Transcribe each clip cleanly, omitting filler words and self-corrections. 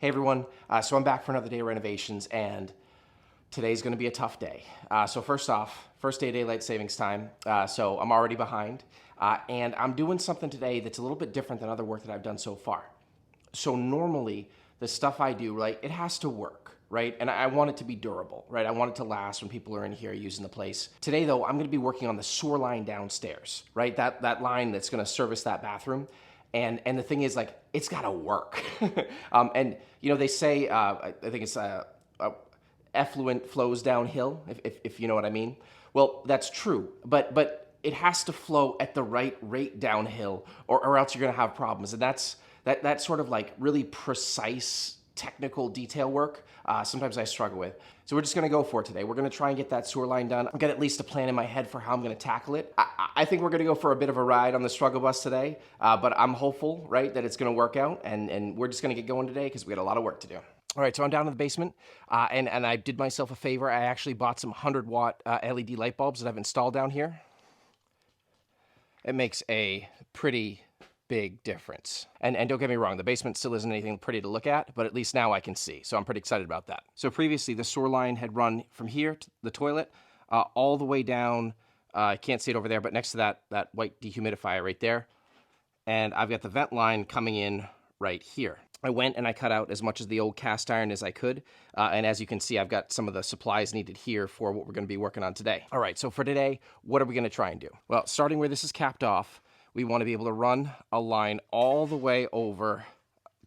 Hey everyone, so I'm back for another day of renovations and today's gonna be a tough day. So first off, first day of daylight savings time, so I'm already behind. And I'm doing something today that's a little bit different than other work that I've done so far. So normally, the stuff I do, right, it has to work, right? And I want it to be durable, right? I want it to last when people are in here using the place. Today though, I'm gonna be working on the sewer line downstairs, right? That line that's gonna service that bathroom. And the thing is, like, it's gotta work. And you know, they say, I think it's effluent flows downhill, if you know what I mean. Well, that's true, but it has to flow at the right rate downhill, or else you're gonna have problems. And that sort of like really precise technical detail work, sometimes I struggle with. So we're just gonna go for it today. We're gonna try and get that sewer line done. I've got at least a plan in my head for how I'm gonna tackle it. I think we're gonna go for a bit of a ride on the struggle bus today, but I'm hopeful, right, that it's gonna work out, and we're just gonna get going today because we got a lot of work to do. All right, so I'm down in the basement, and I did myself a favor. I actually bought some 100-watt LED light bulbs that I've installed down here. It makes a pretty big difference. And don't get me wrong, the basement still isn't anything pretty to look at, but at least now I can see, so I'm pretty excited about that. So previously, the sewer line had run from here to the toilet, all the way down, I can't see it over there, but next to that white dehumidifier right there. And I've got the vent line coming in right here. I went and I cut out as much of the old cast iron as I could. And as you can see, I've got some of the supplies needed here for what we're gonna be working on today. All right, so for today, what are we gonna try and do? Well, starting where this is capped off, we wanna be able to run a line all the way over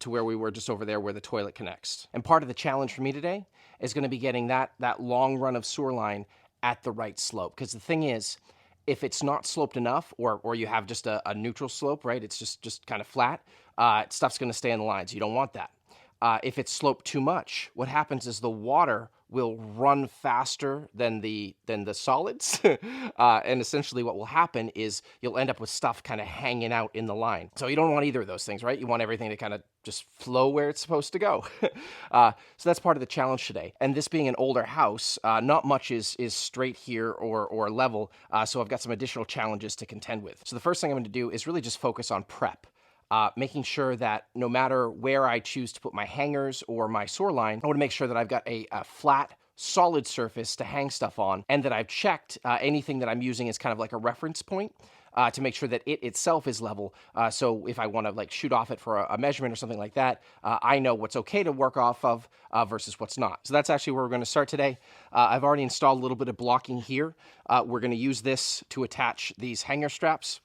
to where we were just over there where the toilet connects. And part of the challenge for me today is gonna be getting that long run of sewer line at the right slope. Because the thing is, if it's not sloped enough, or you have just a neutral slope, right? It's just kind of flat, stuff's gonna stay in the lines. You don't want that. If it's sloped too much, what happens is the water will run faster than the solids. And essentially what will happen is you'll end up with stuff kind of hanging out in the line. So you don't want either of those things, right? You want everything to kind of just flow where it's supposed to go. So that's part of the challenge today. And this being an older house, not much is straight here or level. So I've got some additional challenges to contend with. So the first thing I'm going to do is really just focus on prep. Making sure that no matter where I choose to put my hangers or my sewer line, I want to make sure that I've got a flat, solid surface to hang stuff on, and that I've checked anything that I'm using as kind of like a reference point to make sure that it itself is level. So if I want to like shoot off it for a measurement or something like that, I know what's okay to work off of versus what's not. So that's actually where we're going to start today. I've already installed a little bit of blocking here. We're going to use this to attach these hanger straps.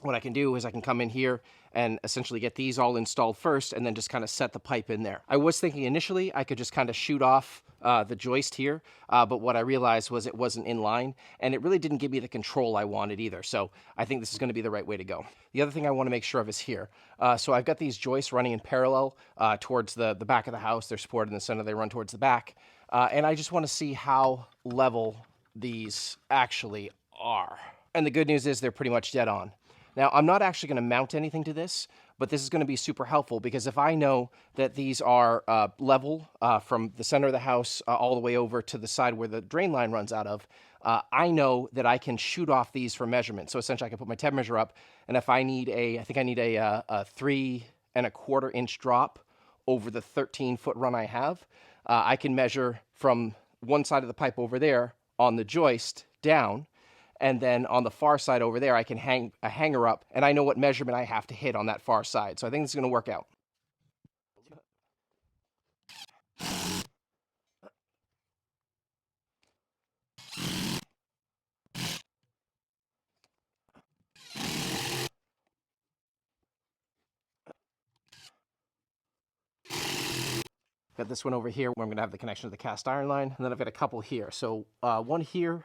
What I can do is I can come in here and essentially get these all installed first and then just kind of set the pipe in there. I was thinking initially I could just kind of shoot off the joist here, but what I realized was it wasn't in line and it really didn't give me the control I wanted either. So I think this is going to be the right way to go. The other thing I want to make sure of is here. So I've got these joists running in parallel towards the back of the house. They're supported in the center, they run towards the back. And I just want to see how level these actually are. And the good news is they're pretty much dead on. Now, I'm not actually going to mount anything to this, but this is going to be super helpful because if I know that these are level from the center of the house all the way over to the side where the drain line runs out of, I know that I can shoot off these for measurement. So essentially I can put my tape measure up, and if I need I think I need a 3¼ inch drop over the 13-foot run I have, I can measure from one side of the pipe over there on the joist down, and then on the far side over there, I can hang a hanger up, and I know what measurement I have to hit on that far side. So I think this is going to work out. Got this one over here where I'm going to have the connection to the cast iron line, and then I've got a couple here. So one here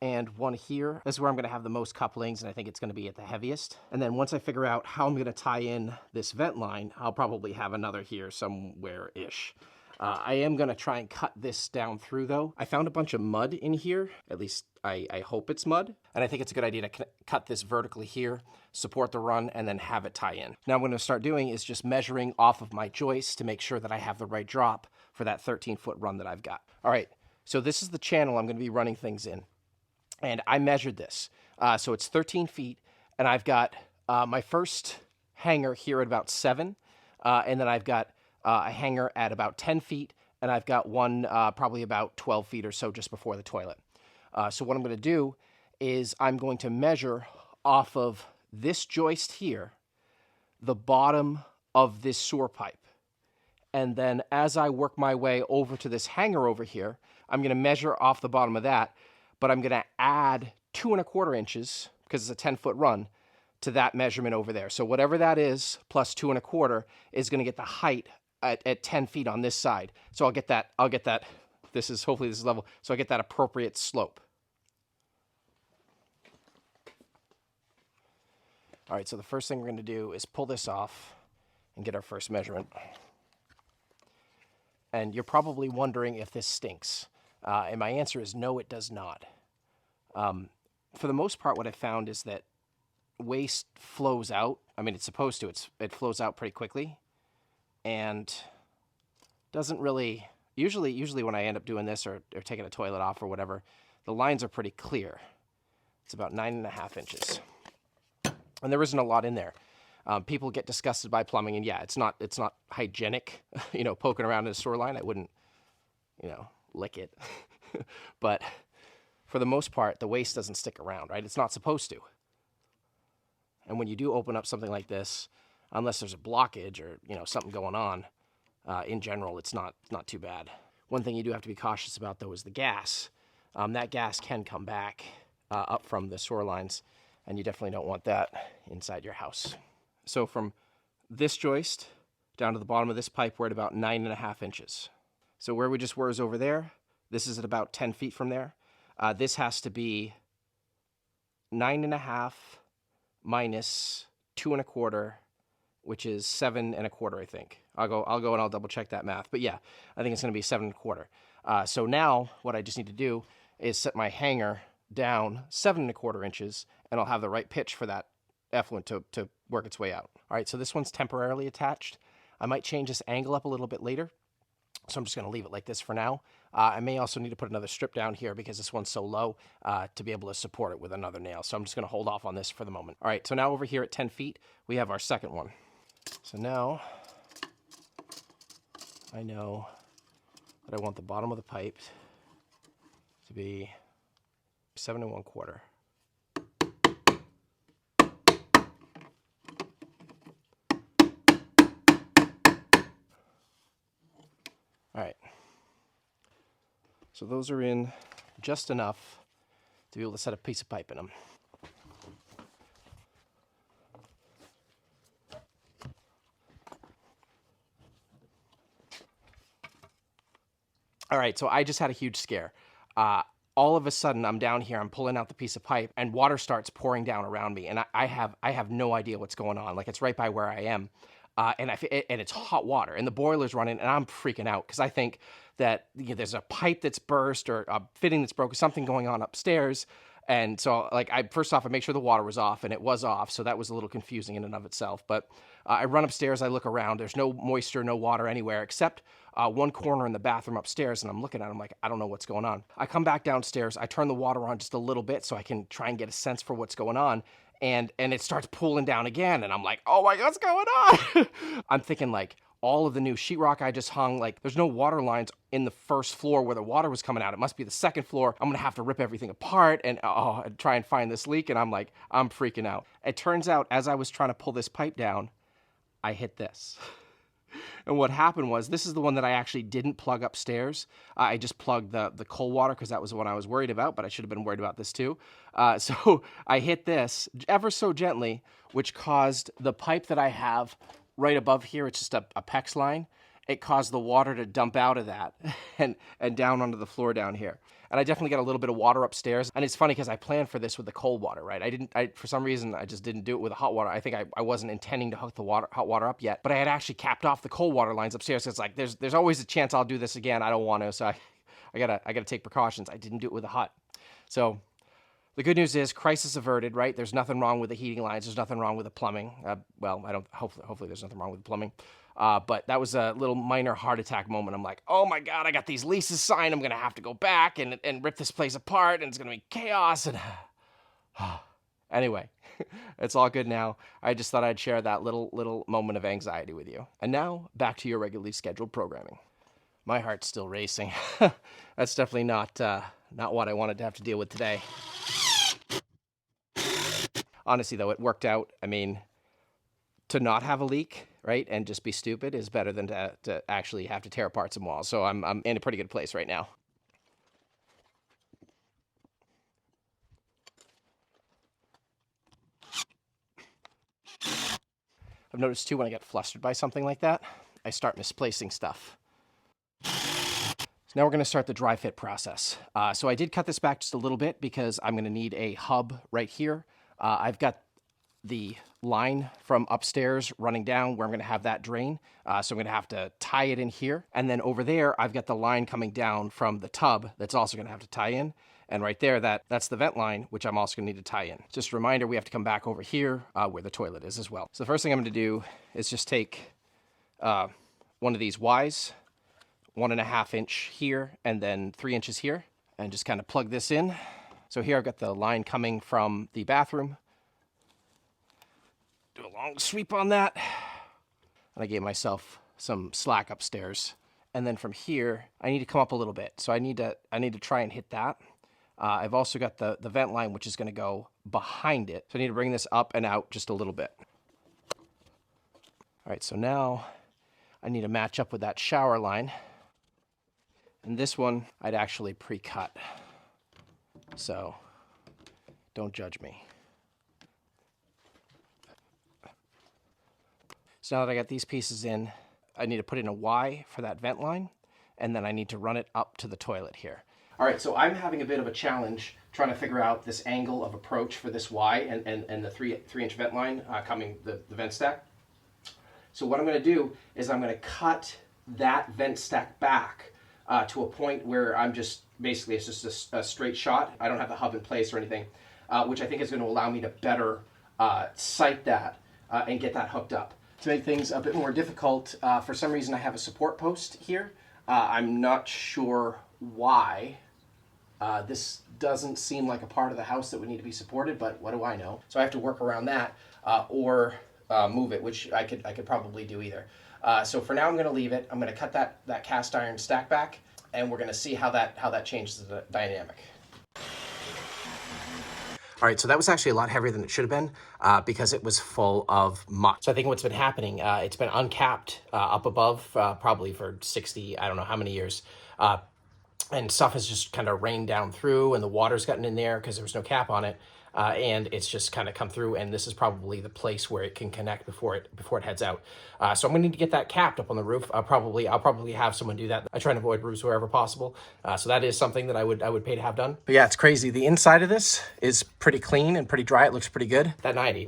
and one here. This is where I'm going to have the most couplings, and I think it's going to be at the heaviest. And then once I figure out how I'm going to tie in this vent line, I'll probably have another here somewhere-ish. I am going to try and cut this down through, though. I found a bunch of mud in here. At least I hope it's mud. And I think it's a good idea to cut this vertically here, support the run, and then have it tie in. Now what I'm going to start doing is just measuring off of my joist to make sure that I have the right drop for that 13-foot run that I've got. All right, so this is the channel I'm going to be running things in. And I measured this. So it's 13 feet, and I've got my first hanger here at about 7, and then I've got a hanger at about 10 feet, and I've got one probably about 12 feet or so just before the toilet. So what I'm going to do is I'm going to measure off of this joist here, the bottom of this sewer pipe. And then as I work my way over to this hanger over here, I'm going to measure off the bottom of that, but I'm going to add 2¼ inches, because it's a 10-foot run, to that measurement over there. So whatever that is, plus 2¼ is going to get the height at 10 feet on this side. So I'll get that, hopefully this is level, so I get that appropriate slope. All right, so the first thing we're going to do is pull this off and get our first measurement. And you're probably wondering if this stinks. And my answer is no, it does not. For the most part, what I found is that waste flows out. I mean, it's supposed to. It flows out pretty quickly. And doesn't really... Usually when I end up doing this or taking a toilet off or whatever, the lines are pretty clear. It's about 9½ inches. And there isn't a lot in there. People get disgusted by plumbing, and yeah, it's not hygienic, poking around in a sewer line. I wouldn't, lick it. But for the most part, the waste doesn't stick around, right? It's not supposed to. And when you do open up something like this, unless there's a blockage or, something going on, in general, it's not too bad. One thing you do have to be cautious about, though, is the gas. That gas can come back up from the sewer lines, and you definitely don't want that inside your house. So from this joist down to the bottom of this pipe, we're at about 9½ inches. So where we just were is over there. This is at about 10 feet from there. This has to be 9½ minus 2¼ which is 7¼ I think. I'll go and I'll double check that math. But yeah, I think it's going to be 7¼ So now what I just need to do is set my hanger down 7¼ inches, and I'll have the right pitch for that effluent to work its way out. All right, so this one's temporarily attached. I might change this angle up a little bit later, so I'm just going to leave it like this for now. I may also need to put another strip down here because this one's so low to be able to support it with another nail. So I'm just going to hold off on this for the moment. All right, so now over here at 10 feet, we have our second one. So now I know that I want the bottom of the pipe to be 7¼ All right, so those are in just enough to be able to set a piece of pipe in them. All right, so I just had a huge scare. All of a sudden, I'm down here, I'm pulling out the piece of pipe, and water starts pouring down around me, and I have no idea what's going on. Like, it's right by where I am. And it's hot water, and the boiler's running, and I'm freaking out because I think that there's a pipe that's burst or a fitting that's broken, something going on upstairs. And so, first off, I make sure the water was off, and it was off, so that was a little confusing in and of itself. But I run upstairs, I look around, there's no moisture, no water anywhere, except one corner in the bathroom upstairs, and I'm looking at it, I'm like, I don't know what's going on. I come back downstairs, I turn the water on just a little bit so I can try and get a sense for what's going on. And it starts pulling down again, and I'm like, oh my God, what's going on? I'm thinking, all of the new sheetrock I just hung, there's no water lines in the first floor where the water was coming out. It must be the second floor. I'm gonna have to rip everything apart and try and find this leak, and I'm freaking out. It turns out, as I was trying to pull this pipe down, I hit this. And what happened was, this is the one that I actually didn't plug upstairs. I just plugged the cold water because that was the one I was worried about, but I should have been worried about this too. So I hit this ever so gently, which caused the pipe that I have right above here, it's just a PEX line. It caused the water to dump out of that and down onto the floor down here. And I definitely got a little bit of water upstairs. And it's funny because I planned for this with the cold water, right? For some reason, I just didn't do it with the hot water. I think I wasn't intending to hook the hot water up yet, but I had actually capped off the cold water lines upstairs. It's like, there's always a chance I'll do this again. I don't want to, so I gotta take precautions. I didn't do it with the hot. So the good news is crisis averted, right? There's nothing wrong with the heating lines. There's nothing wrong with the plumbing. Hopefully there's nothing wrong with the plumbing. But that was a little minor heart attack moment. I'm like, oh my God, I got these leases signed. I'm going to have to go back and rip this place apart, and it's going to be chaos. And anyway, It's all good now. I just thought I'd share that little moment of anxiety with you. And now, back to your regularly scheduled programming. My heart's still racing. That's definitely not what I wanted to have to deal with today. Honestly, though, it worked out. I mean, to not have a leak, right, and just be stupid is better than to actually have to tear apart some walls. So I'm in a pretty good place right now. I've noticed too when I get flustered by something like that, I start misplacing stuff. So now we're going to start the dry fit process. So I did cut this back just a little bit because I'm going to need a hub right here. I've got the line from upstairs running down where I'm going to have that drain. So I'm going to have to tie it in here. And then over there, I've got the line coming down from the tub that's also going to have to tie in. And right there, that's the vent line, which I'm also going to need to tie in. Just a reminder, we have to come back over here where the toilet is as well. So the first thing I'm going to do is just take one of these Ys, 1.5 inch here, and then 3 inches here, and just kind of plug this in. So here I've got the line coming from the bathroom. Do a long sweep on that. And I gave myself some slack upstairs. And then from here, I need to come up a little bit. So I need to try and hit that. I've also got the vent line, which is going to go behind it. So I need to bring this up and out just a little bit. All right, so now I need to match up with that shower line. And this one, I'd actually pre-cut. So don't judge me. So now that I got these pieces in, I need to put in a Y for that vent line, and then I need to run it up to the toilet here. All right, so I'm having a bit of a challenge trying to figure out this angle of approach for this Y and the 3-inch vent line coming the vent stack. So what I'm going to do is I'm going to cut that vent stack back to a point where I'm just, basically it's just a straight shot. I don't have the hub in place or anything, which I think is going to allow me to better sight that and get that hooked up. To make things a bit more difficult, for some reason I have a support post here. I'm not sure why. This doesn't seem like a part of the house that would need to be supported, but what do I know? So I have to work around that or move it, which I could probably do either. So for now I'm going to leave it. I'm going to cut that cast iron stack back, and we're going to see how that changes the dynamic. All right, so that was actually a lot heavier than it should have been because it was full of muck. So I think what's been happening, it's been uncapped up above probably for 60, I don't know how many years. And stuff has just kind of rained down through, and the water's gotten in there because there was no cap on it. And it's just kind of come through, and this is probably the place where it can connect before it heads out. So I'm gonna need to get that capped up on the roof. I'll probably have someone do that. I try and avoid roofs wherever possible. So that is something that I would pay to have done. But yeah, it's crazy. The inside of this is pretty clean and pretty dry. It looks pretty good. That 90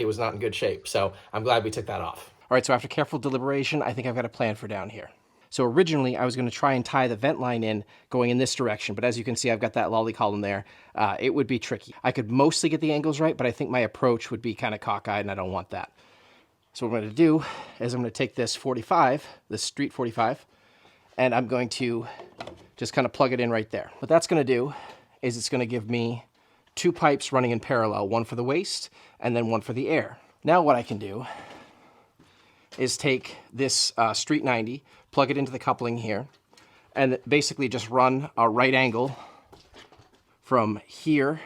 was not in good shape. So I'm glad we took that off. All right, so after careful deliberation, I think I've got a plan for down here. So originally, I was going to try and tie the vent line in going in this direction, but as you can see, I've got that lolly column there. It would be tricky. I could mostly get the angles right, but I think my approach would be kind of cockeyed, and I don't want that. So what I'm going to do is I'm going to take this 45, this street 45, and I'm going to just kind of plug it in right there. What that's going to do is it's going to give me 2 pipes running in parallel, one for the waste and then one for the air. Now what I can do is take this street 90, plug it into the coupling here, and basically just run a right angle from here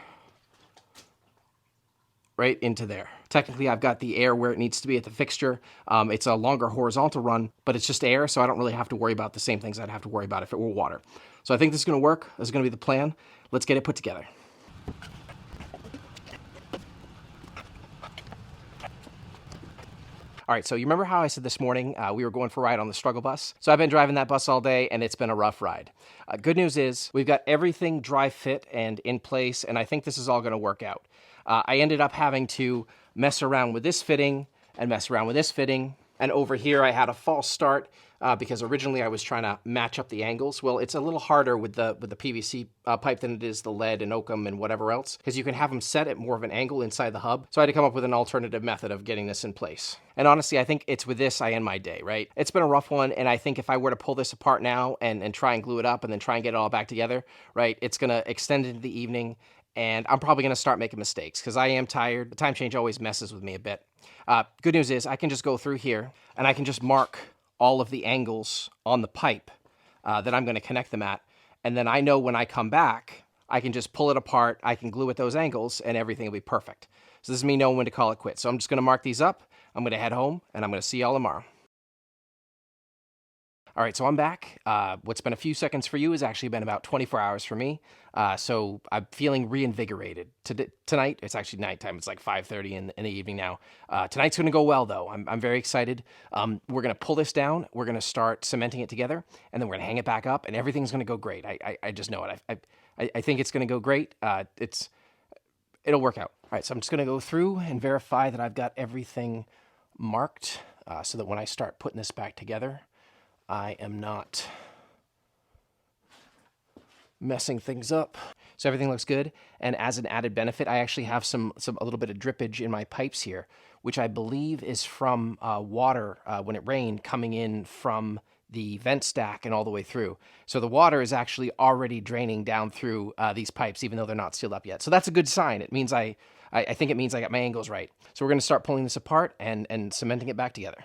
right into there. Technically, I've got the air where it needs to be at the fixture. It's a longer horizontal run, but it's just air, so I don't really have to worry about the same things I'd have to worry about if it were water. So I think this is going to work. This is going to be the plan. Let's get it put together. All right, so you remember how I said this morning we were going for a ride on the struggle bus? So I've been driving that bus all day, and it's been a rough ride. Good news is we've got everything dry fit and in place, and I think this is all going to work out. I ended up having to mess around with this fitting and mess around with this fitting, and over here I had a false start because originally I was trying to match up the angles. Well, it's a little harder with the PVC pipe than it is the lead and oakum and whatever else, because you can have them set at more of an angle inside the hub. So I had to come up with an alternative method of getting this in place. And honestly, I think it's with this I end my day, right? It's been a rough one, and I think if I were to pull this apart now and try and glue it up and then try and get it all back together, right, it's gonna extend into the evening, and I'm probably going to start making mistakes because I am tired. The time change always messes with me a bit. Good news is I can just go through here and I can just mark all of the angles on the pipe that I'm going to connect them at. And then I know when I come back, I can just pull it apart, I can glue at those angles, and everything will be perfect. So this is me knowing when to call it quits. So I'm just going to mark these up. I'm going to head home, and I'm going to see y'all tomorrow. All right, so I'm back. What's been a few seconds for you has actually been about 24 hours for me. So I'm feeling reinvigorated. Tonight, it's actually nighttime. It's like 5:30 in the evening now. Tonight's going to go well, though. I'm very excited. We're going to pull this down. We're going to start cementing it together, and then we're going to hang it back up, and everything's going to go great. I just know it. I think it's going to go great. It'll work out. All right, so I'm just going to go through and verify that I've got everything marked so that when I start putting this back together, I am not messing things up. So everything looks good. And as an added benefit, I actually have a little bit of drippage in my pipes here, which I believe is from water when it rained coming in from the vent stack and all the way through. So the water is actually already draining down through these pipes, even though they're not sealed up yet. So that's a good sign. It means I think it means I got my angles right. So we're going to start pulling this apart and cementing it back together.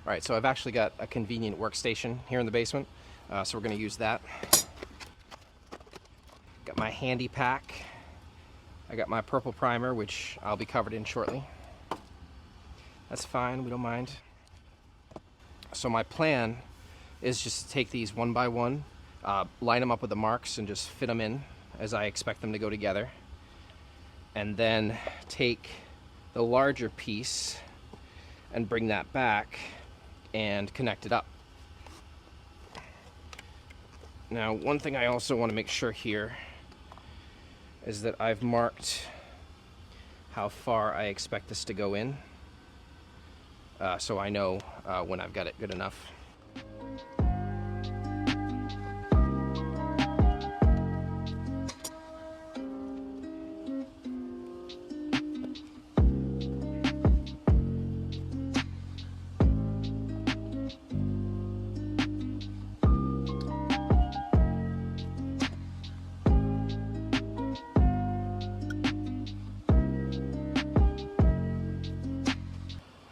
All right, so I've actually got a convenient workstation here in the basement, so we're going to use that. Got my handy pack. I got my purple primer, which I'll be covered in shortly. That's fine, we don't mind. So my plan is just to take these one by one, line them up with the marks, and just fit them in as I expect them to go together. And then take the larger piece and bring that back and connect it up. Now, one thing I also want to make sure here is that I've marked how far I expect this to go in, so I know when I've got it good enough.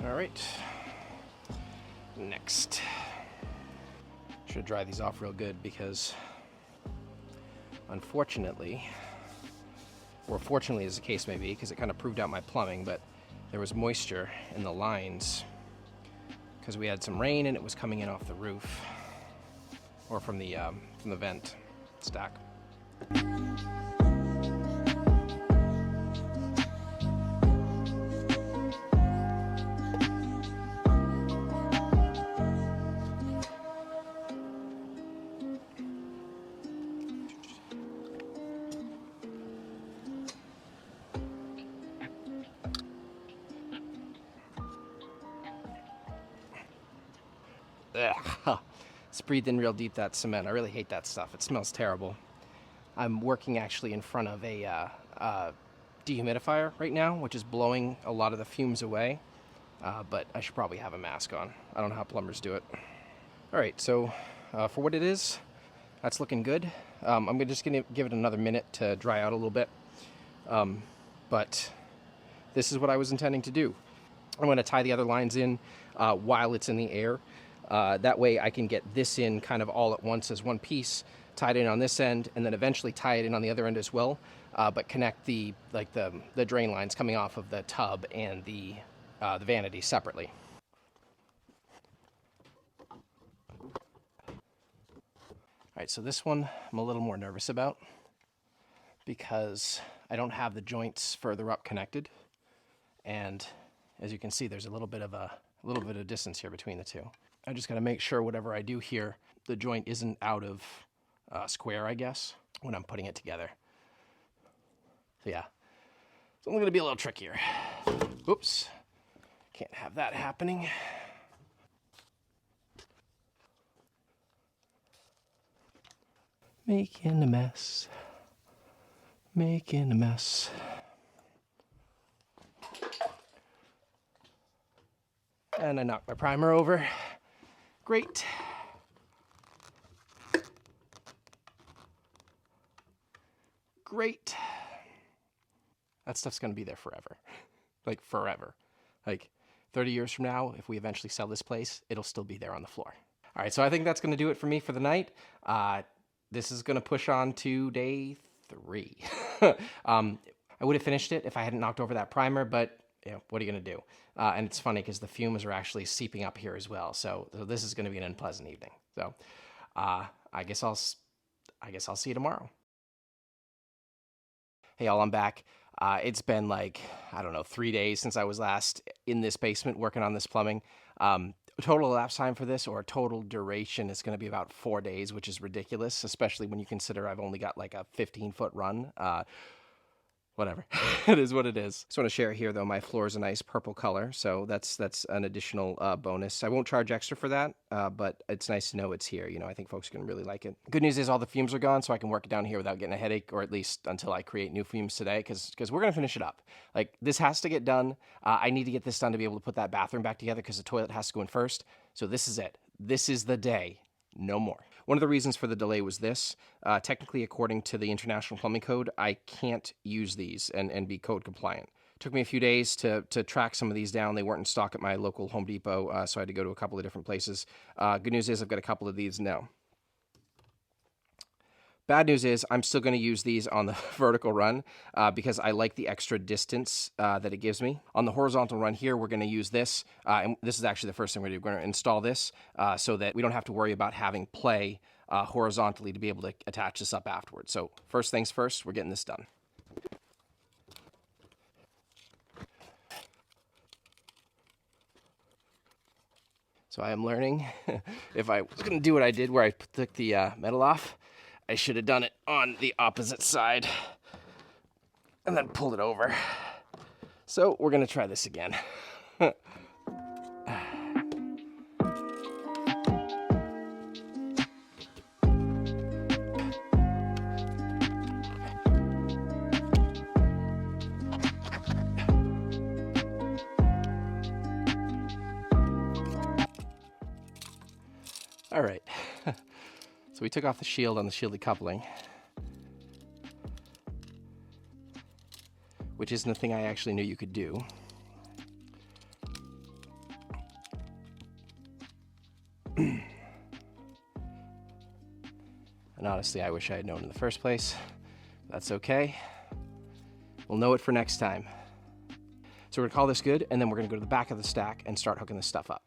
All right, next. Should dry these off real good because unfortunately, or fortunately as the case may be, because it kind of proved out my plumbing, but there was moisture in the lines because we had some rain and it was coming in off the roof or from the vent stack. Ugh. It's breathed in real deep, that cement. I really hate that stuff. It smells terrible. I'm working actually in front of a dehumidifier right now, which is blowing a lot of the fumes away, but I should probably have a mask on. I don't know how plumbers do it. All right, so for what it is, that's looking good. I'm just gonna give it another minute to dry out a little bit, but this is what I was intending to do. I'm gonna tie the other lines in while it's in the air. That way I can get this in kind of all at once as one piece, tied in on this end, and then eventually tie it in on the other end as well, but connect the drain lines coming off of the tub and the vanity separately. All right, so this one I'm a little more nervous about because I don't have the joints further up connected, and as you can see, there's a little bit of distance here between the two. I just got to make sure whatever I do here, the joint isn't out of square, I guess, when I'm putting it together. So yeah, it's only going to be a little trickier. Oops, can't have that happening. Making a mess. Making a mess. And I knocked my primer over. Great. Great. That stuff's gonna be there forever. Like forever. Like 30 years from now, if we eventually sell this place, it'll still be there on the floor. All right, so I think that's gonna do it for me for the night. This is gonna push on to day 3. I would have finished it if I hadn't knocked over that primer, but what are you gonna do? And it's funny because the fumes are actually seeping up here as well. So this is gonna be an unpleasant evening. So I guess I'll see you tomorrow. Hey, y'all, I'm back. It's been like, I don't know, 3 days since I was last in this basement working on this plumbing. Total elapsed time for this, or total duration, is going to be about 4 days, which is ridiculous, especially when you consider I've only got like a 15-foot run. Whatever. It is what it is. Just want to share here, though, my floor is a nice purple color, so that's an additional bonus. I won't charge extra for that, but it's nice to know it's here. I think folks are going to really like it. Good news is all the fumes are gone, so I can work it down here without getting a headache, or at least until I create new fumes today, because we're going to finish it up. Like, this has to get done. I need to get this done to be able to put that bathroom back together, because the toilet has to go in first. So this is it. This is the day. No more. One of the reasons for the delay was this. Technically, according to the International Plumbing Code, I can't use these and be code compliant. It took me a few days to track some of these down. They weren't in stock at my local Home Depot, so I had to go to a couple of different places. Good news is I've got a couple of these now. Bad news is I'm still going to use these on the vertical run because I like the extra distance that it gives me. On the horizontal run here, we're going to use this. And this is actually the first thing we're going to do. We're going to install this so that we don't have to worry about having play horizontally to be able to attach this up afterwards. So first things first, we're getting this done. So I am learning. If I was going to do what I did where I took the metal off, I should have done it on the opposite side and then pulled it over. So we're going to try this again. All right. So we took off the shield on the shielded coupling, which isn't a thing I actually knew you could do. And honestly, I wish I had known in the first place. That's okay. We'll know it for next time. So we're gonna call this good, and then we're gonna go to the back of the stack and start hooking this stuff up.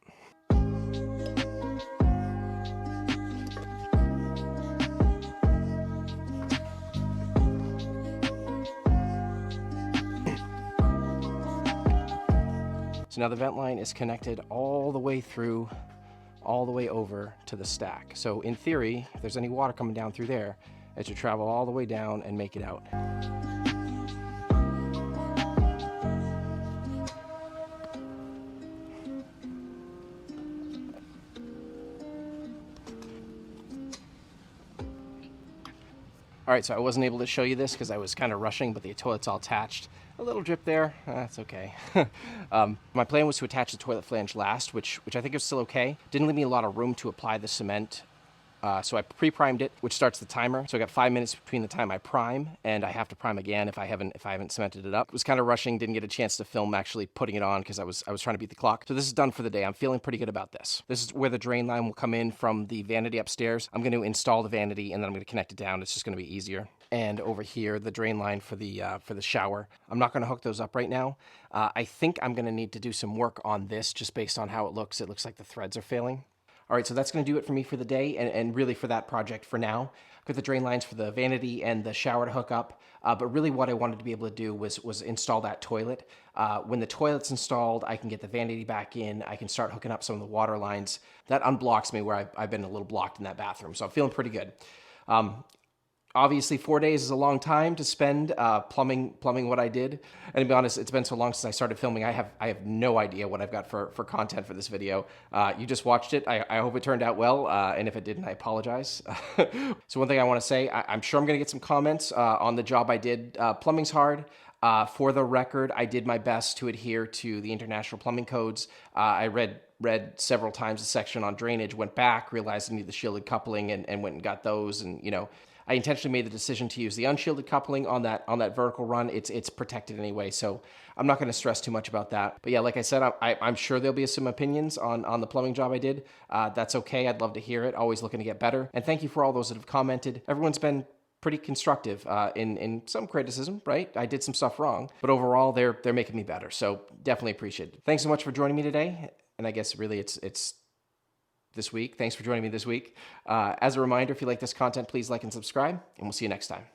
So now the vent line is connected all the way through, all the way over to the stack. So in theory, if there's any water coming down through there, it should travel all the way down and make it out. All right, so I wasn't able to show you this because I was kind of rushing, but the toilet's all attached. A little drip there, that's okay. My plan was to attach the toilet flange last, which I think is still okay. Didn't leave me a lot of room to apply the cement. So I pre-primed it, which starts the timer. So I got 5 minutes between the time I prime and I have to prime again if I haven't cemented it up. It was kind of rushing, didn't get a chance to film actually putting it on because I was trying to beat the clock. So this is done for the day. I'm feeling pretty good about this. This is where the drain line will come in from the vanity upstairs. I'm going to install the vanity and then I'm going to connect it down. It's just going to be easier. And over here, the drain line for the shower. I'm not going to hook those up right now. I think I'm going to need to do some work on this just based on how it looks. It looks like the threads are failing. All right, so that's going to do it for me for the day and really for that project for now. I've got the drain lines for the vanity and the shower to hook up, but really what I wanted to be able to do was install that toilet. When the toilet's installed, I can get the vanity back in. I can start hooking up some of the water lines. That unblocks me where I've been a little blocked in that bathroom, so I'm feeling pretty good. Obviously, 4 days is a long time to spend plumbing what I did. And to be honest, it's been so long since I started filming, I have no idea what I've got for content for this video. You just watched it. I hope it turned out well, and if it didn't, I apologize. So one thing I want to say, I'm sure I'm going to get some comments on the job I did. Plumbing's hard. For the record, I did my best to adhere to the international plumbing codes. I read several times the section on drainage, went back, realized I needed the shielded coupling, and went and got those. And I intentionally made the decision to use the unshielded coupling on that vertical run. It's protected anyway, so I'm not going to stress too much about that. But yeah, like I said, I'm sure there'll be some opinions on the plumbing job I did. That's okay. I'd love to hear it. Always looking to get better. And thank you for all those that have commented. Everyone's been pretty constructive in some criticism, right? I did some stuff wrong, but overall they're making me better. So definitely appreciate it. Thanks so much for joining me today. And I guess really it's this week. Thanks for joining me this week. As a reminder, if you like this content, please like and subscribe, and we'll see you next time.